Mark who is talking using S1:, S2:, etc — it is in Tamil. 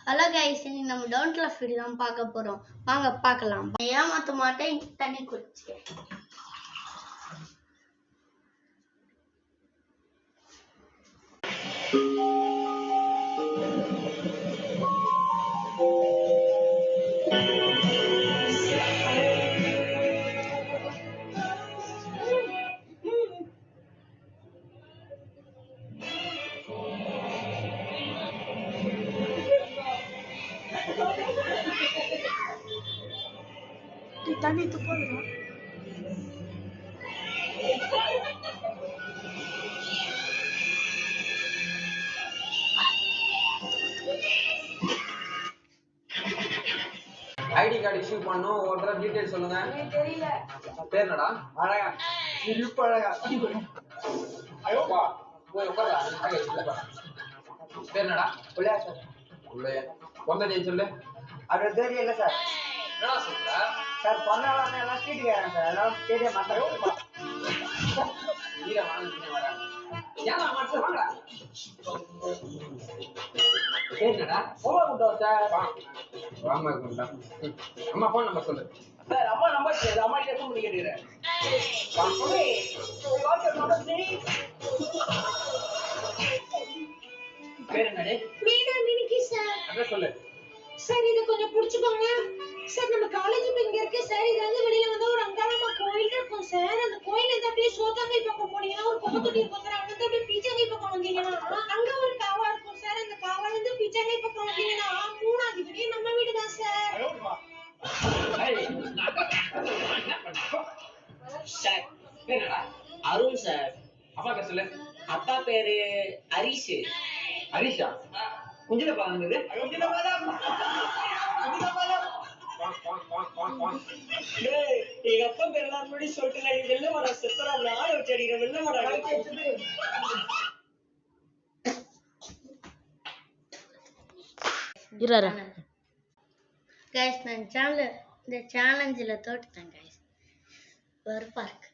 S1: ஹலோ கைஸ், இன்னைக்கு நம்ம டவுன் லெஃப்ட் வீடியோ தான் பார்க்க போறோம். வாங்க பார்க்கலாம். ஏமாத்த மாட்டேன், தண்ணி குடிச்சு.
S2: தண்ணி துப்பாதுடா.
S3: ஐடி கார்டு இஷ்யூ பண்ணோம். ஒரு தடவை டீடைல் சொல்லுங்க.
S2: தெரியல.
S3: பேர் என்னடா?
S2: அழகா. இழுப்பு அழகா.
S3: ஐயோப்பா போய் உட்கார்றா. பேர் என்னடா?
S2: உள்ளே சார்.
S3: உள்ளே பொந்த டேட் சொல்லு.
S2: அது தெரியல சார்.
S3: என்னடா சொல்ற?
S2: சார் பொண்ணாலாம் எல்லாம் சீட்டு கேட்கறேன் சார். எல்லாம் தெரிய மாட்டாங்க.
S3: நீங்க வாங்க வரேன். ஏன்னா மாட்டு வாங்கடா. பேர் என்னடா?
S2: போக கூட்டோம் சார்.
S3: வாமா இருக்கா? அம்மா ஃபோன் நம்பர் சொல்லு.
S2: சார் அம்மா நம்பர் சார். அம்மா கிட்ட ஃபோன் பண்ணி கேட்டுக்கிறேன்.
S3: பேர் என்னடே?
S4: மீனா மினிக்கி சார்.
S3: அட்ரஸ் சொல்லு.
S4: சார் இத கொஞ்சம் புடிச்சுக்கோங்க. சார் நம்ம காலேஜ் இப்ப இங்க இருக்கு சார். இது வந்து வெளியில வந்து ஒரு அங்காளம்மா கோயில் இருக்கும் சார். அந்த கோயில்ல இருந்து அப்படியே சோத்தங்கை பக்கம் போனீங்கன்னா ஒரு குப்பத்தொட்டி இருக்கும் சார். அங்க இருந்து அப்படியே பீச்சங்கை பக்கம் வந்தீங்கன்னா அங்க ஒரு காவா இருக்கும் சார். அந்த காவால இருந்து பீச்சங்கை பக்கம் வந்தீங்கன்னா மூணாவது வீடு நம்ம வீடு தான் சார்.
S5: சார்
S3: பேர் என்னடா?
S5: அருண் சார்.
S3: அப்பா பேர் சொல்லு.
S5: அப்பா பேரு ஹரிஷ்.
S3: ஹரிஷா? குஞ்சில பாருங்க.
S5: எங்க அப்பா பேர் எல்லாரும் முன்னாடி சொல்லிட்டு நான் வெள்ள மாடா செத்தரா ஆளை வச்சு அடிக்கிறேன். வெள்ள மாடா
S1: கைஸ், நான் இந்த சேலஞ்சில் தோட்டுட்டேன் கைஸ். வெறுப்பா இருக்கு.